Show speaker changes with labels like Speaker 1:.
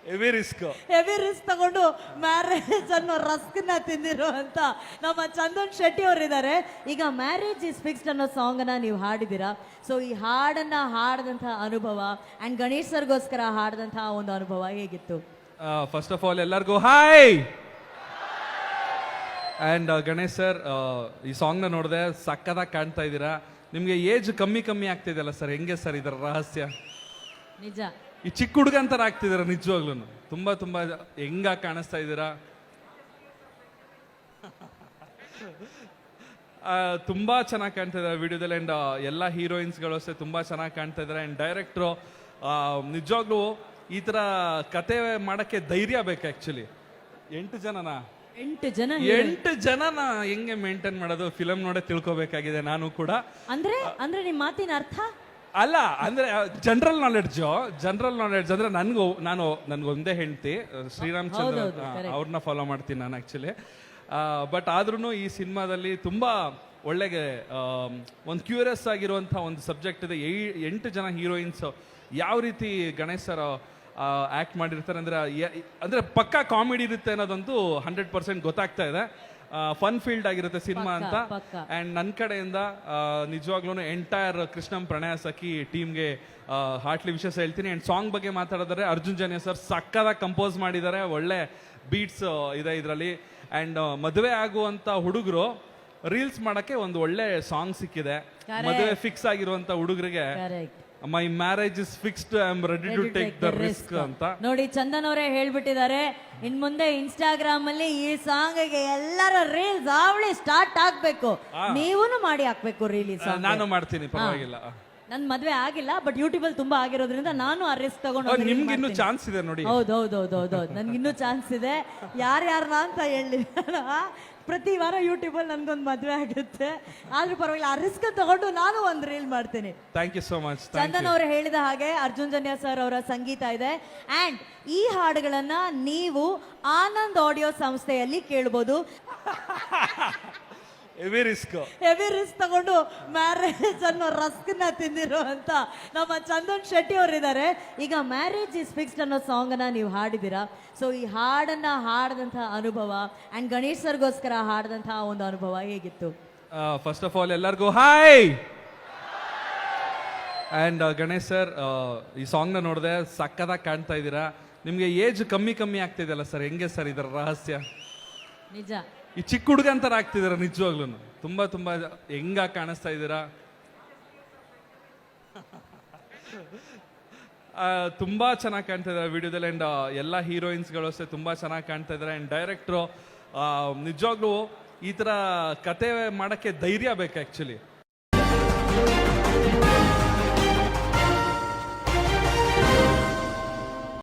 Speaker 1: Heavy risk ತಗೊಂಡು marriage ಅನ್ನೋ ರಸ್ಕ್ನ ತಿಂದಿರುವಂತ ನಮ್ಮ ಚಂದನ್ ಶೆಟ್ಟಿ ಅವರಿದ್ದಾರೆ. ಈಗ ಮ್ಯಾರೇಜ್ ಇಸ್ ಫಿಕ್ಸ್ಡ್ ಅನ್ನೋ ಸಾಂಗ್ ಅನ್ನ ನೀವು ಹಾಡಿದ್ದೀರಾ. ಸೊ ಈ ಹಾಡನ್ನ ಹಾಡದಂತಹ ಅನುಭವ ಅಂಡ್ ಗಣೇಶ್ ಸರ್ಗೋಸ್ಕರ ಹಾಡದಂತಹ ಒಂದು ಅನುಭವ ಹೇಗಿತ್ತು?
Speaker 2: ಫಸ್ಟ್ ಆಫ್ ಆಲ್ ಎಲ್ಲರಿಗೂ ಹಾಯ್. ಆ್ಯಂಡ್ ಗಣೇಶ್ ಸರ್, ಈ ಸಾಂಗ್ನ ನೋಡಿದೆ, ಸಕ್ಕದಾಗಿ ಕಾಣ್ತಾ ಇದ್ದೀರಾ. ನಿಮಗೆ ಏಜ್ ಕಮ್ಮಿ ಆಗ್ತಿದೆಯಲ್ಲ ಸರ್, ಹೆಂಗೆ ಸರ್ ಇದರ ರಹಸ್ಯ?
Speaker 1: ನಿಜ,
Speaker 2: ಈ ಚಿಕ್ಕ ಹುಡುಗ ಅಂತಾರ ಆಗ್ತಿದ್ದೀರಾ ನಿಜವಾಗ್ಲೂ. ತುಂಬಾ ಹೆಂಗಾಗಿ ಕಾಣಿಸ್ತಾ ಇದ್ದೀರಾ. ತುಂಬಾ ಚೆನ್ನಾಗಿ ಕಾಣ್ತಾ ಇದ್ದಾರೆ ವಿಡಿಯೋದಲ್ಲಿ. ಆ್ಯಂಡ್ ಎಲ್ಲ ಹೀರೋಯಿನ್ಸ್ಗಳು ಅಷ್ಟೇ ತುಂಬಾ ಚೆನ್ನಾಗಿ ಕಾಣ್ತಾ ಇದ್ದಾರೆ. ಆ್ಯಂಡ್ ಡೈರೆಕ್ಟ್ರು ನಿಜವಾಗ್ಲೂ ಈ ಥರ ಕತೆ ಮಾಡೋಕ್ಕೆ ಧೈರ್ಯ ಬೇಕು. ಆ್ಯಕ್ಚುಲಿ 8 ಜನನ ಹೆಂಗೆ ಮೇಂಟೈನ್ ಮಾಡೋದು ಫಿಲಮ್ ನೋಡೇ ತಿಳ್ಕೊಬೇಕಾಗಿದೆ ನಾನು ಕೂಡ.
Speaker 1: ಅಂದ್ರೆ ನಿಮ್ಮ ಮಾತಿನ ಅರ್ಥ
Speaker 2: ಅಲ್ಲ, ಅಂದ್ರೆ ಜನರಲ್ ನಾಲೆಡ್ಜ್ ಅಂದ್ರೆ ನನ್ಗೊಂದೇ ಹೆಂಡತಿ ಶ್ರೀರಾಮಚಂದ್ರ, ಅವ್ರನ್ನ ಫಾಲೋ ಮಾಡ್ತೀನಿ ನಾನು ಆಕ್ಚುಲಿ. ಬಟ್ ಆದ್ರೂ ಈ ಸಿನಿಮಾದಲ್ಲಿ ತುಂಬಾ ಒಳ್ಳೆಗೆ ಒಂದು ಕ್ಯೂರಿಯಸ್ ಆಗಿರುವಂಥ ಒಂದು ಸಬ್ಜೆಕ್ಟ್ ಇದೆ. 8 ಜನ ಹೀರೋಯಿನ್ಸ್ ಯಾವ ರೀತಿ ಗಣೇಶ್ ಸರ್ ಆಕ್ಟ್ ಮಾಡಿರ್ತಾರೆ ಅಂದ್ರೆ ಪಕ್ಕಾ ಕಾಮಿಡಿ ಇರುತ್ತೆ ಅನ್ನೋದಂತೂ 100% ಗೊತ್ತಾಗ್ತಾ ಇದೆ. ಫನ್ ಫೀಲ್ಡ್ ಆಗಿರುತ್ತೆ ಸಿನಿಮಾ ಅಂತ. ಆ್ಯಂಡ್ ನನ್ನ ಕಡೆಯಿಂದ ನಿಜವಾಗ್ಲೂ ಎಂಟೈರ್ ಕೃಷ್ಣಂ ಪ್ರಣಯ ಸಖಿ ಟೀಮ್ಗೆ ಹಾರ್ಟ್ಲಿ ವಿಶೇಷ ಹೇಳ್ತೀನಿ. ಆ್ಯಂಡ್ ಸಾಂಗ್ ಬಗ್ಗೆ ಮಾತಾಡಿದರೆ ಅರ್ಜುನ್ ಜನ್ಯ ಸರ್ ಸಕ್ಕದಾಗಿ ಕಂಪೋಸ್ ಮಾಡಿದ್ದಾರೆ. ಒಳ್ಳೆ ಬೀಟ್ಸ್ ಇದೆ ಇದರಲ್ಲಿ. ಆ್ಯಂಡ್ ಮದುವೆ ಆಗುವಂಥ ಹುಡುಗರು ರೀಲ್ಸ್ ಮಾಡೋಕ್ಕೆ ಒಂದು ಒಳ್ಳೆ ಸಾಂಗ್ ಸಿಕ್ಕಿದೆ. ಮದುವೆ ಫಿಕ್ಸ್ ಆಗಿರುವಂಥ ಹುಡುಗರಿಗೆ my marriage is fixed, I am ready to take the risk ಅಂತ
Speaker 1: ನೋಡಿ ಚಂದನ್ ಅವರೇ ಹೇಳ್ಬಿಟ್ಟಿದ್ದಾರೆ. ಇನ್ ಮುಂದೆ ಇನ್ಸ್ಟಾಗ್ರಾಮ್ ಅಲ್ಲಿ ಈ ಸಾಂಗ್ ಗೆ ಎಲ್ಲರ ರೀಲ್ಸ್ ಅವಳಿ ಸ್ಟಾರ್ಟ್ ಆಗ್ಬೇಕು. ನೀವೂನು ಮಾಡಿ ಹಾಕ್ಬೇಕು ರೀಲ್ಸ್.
Speaker 2: ನಾನು ಮಾಡ್ತೀನಿ, ಪರವಾಗಿಲ್ಲ.
Speaker 1: ನನ್ ಮದ್ವೆ ಆಗಿಲ್ಲ, ಬಟ್ ಯೂಟ್ಯೂಬ್ ಅಲ್ಲಿ ತುಂಬಾ ಆಗಿರೋದ್ರಿಂದ ನಾನು ಆ ರಿಸ್ಕ್ ತಗೊಂಡು
Speaker 2: ನಿಮ್ಗೆ ಇನ್ನೂ ಚಾನ್ಸ್ ಇದೆ ನೋಡಿ.
Speaker 1: ಹೌದೌದೌದೌದು, ನನ್ಗೆ ಇನ್ನೂ ಚಾನ್ಸ್ ಇದೆ. ಯಾರ್ಯಾರನ್ನ ಅಂತ ಹೇಳಿ ಪ್ರತಿ ವಾರ ಯೂಟ್ಯೂಬ್ ಅಲ್ಲಿ ನನ್ಗೊಂದು ಮದ್ವೆ ಆಗುತ್ತೆ. ಆದ್ರೂ ಪರವಾಗಿಲ್ಲ, ಆ ರಿಸ್ಕ್ ತಗೊಂಡು ನಾನು ಒಂದು ರೀಲ್ ಮಾಡ್ತೀನಿ.
Speaker 2: Thank you so much.
Speaker 1: Chandan ಅವರು ಹೇಳಿದ ಹಾಗೆ ಅರ್ಜುನ್ ಜನ್ಯ ಸರ್ ಅವರ ಸಂಗೀತ ಇದೆ. ಅಂಡ್ ಈ ಹಾಡುಗಳನ್ನ ನೀವು ಆನಂದ್ ಆಡಿಯೋ ಸಂಸ್ಥೆಯಲ್ಲಿ ಕೇಳಬಹುದು.
Speaker 2: ಹೆವಿ ರಿಸ್ಕ್
Speaker 1: ತಗೊಂಡು ಮ್ಯಾರೇಜ್ ಅನ್ನೋ ರಸ್ಕ್ನ ತಿಂದಿರುವಂತ ನಮ್ಮ ಚಂದನ್ ಶೆಟ್ಟಿ ಅವರಿದ್ದಾರೆ. ಈಗ ಮ್ಯಾರೇಜ್ ಇಸ್ ಫಿಕ್ಸ್ಡ್ ಅನ್ನೋ ಸಾಂಗ್ ಅನ್ನ ನೀವು ಹಾಡಿದ್ದೀರಾ. ಸೊ ಈ ಹಾಡನ್ನ ಹಾಡದಂತಹ ಅನುಭವ ಅಂಡ್ ಗಣೇಶ್ ಸರ್ಗೋಸ್ಕರ ಹಾಡದಂತಹ ಒಂದು ಅನುಭವ ಹೇಗಿತ್ತು?
Speaker 2: ಫಸ್ಟ್ ಆಫ್ ಆಲ್ ಎಲ್ಲರಿಗೂ ಹಾಯ್. ಆ್ಯಂಡ್ ಗಣೇಶ್ ಸರ್, ಈ ಸಾಂಗ್ನ ನೋಡಿದೆ, ಸಕ್ಕದಾಗಿ ಕಾಣ್ತಾ ಇದ್ದೀರಾ. ನಿಮಗೆ ಏಜ್ ಕಮ್ಮಿ ಆಗ್ತಿದೆಯಲ್ಲ ಸರ್, ಹೆಂಗೆ ಸರ್ ಇದರ ರಹಸ್ಯ?
Speaker 1: ನಿಜ,
Speaker 2: ಈ ಚಿಕ್ಕ ಹುಡುಗ ಅಂತಾರ ಆಗ್ತಿದ್ದೀರಾ ನಿಜವಾಗ್ಲೂ. ತುಂಬಾ ಹೆಂಗಾಗಿ ಕಾಣಿಸ್ತಾ ಇದ್ದೀರಾ. ತುಂಬಾ ಚೆನ್ನಾಗಿ ಕಾಣ್ತಾ ಇದ್ದಾರೆ ವಿಡಿಯೋದಲ್ಲಿ. ಆ್ಯಂಡ್ ಎಲ್ಲ ಹೀರೋಯಿನ್ಸ್ಗಳು ಅಷ್ಟೇ ತುಂಬಾ ಚೆನ್ನಾಗಿ ಕಾಣ್ತಾ ಇದ್ದಾರೆ. ಆ್ಯಂಡ್ ಡೈರೆಕ್ಟ್ರು ನಿಜವಾಗ್ಲೂ ಈ ಥರ ಕತೆ ಮಾಡೋಕ್ಕೆ ಧೈರ್ಯ ಬೇಕು ಆ್ಯಕ್ಚುಲಿ.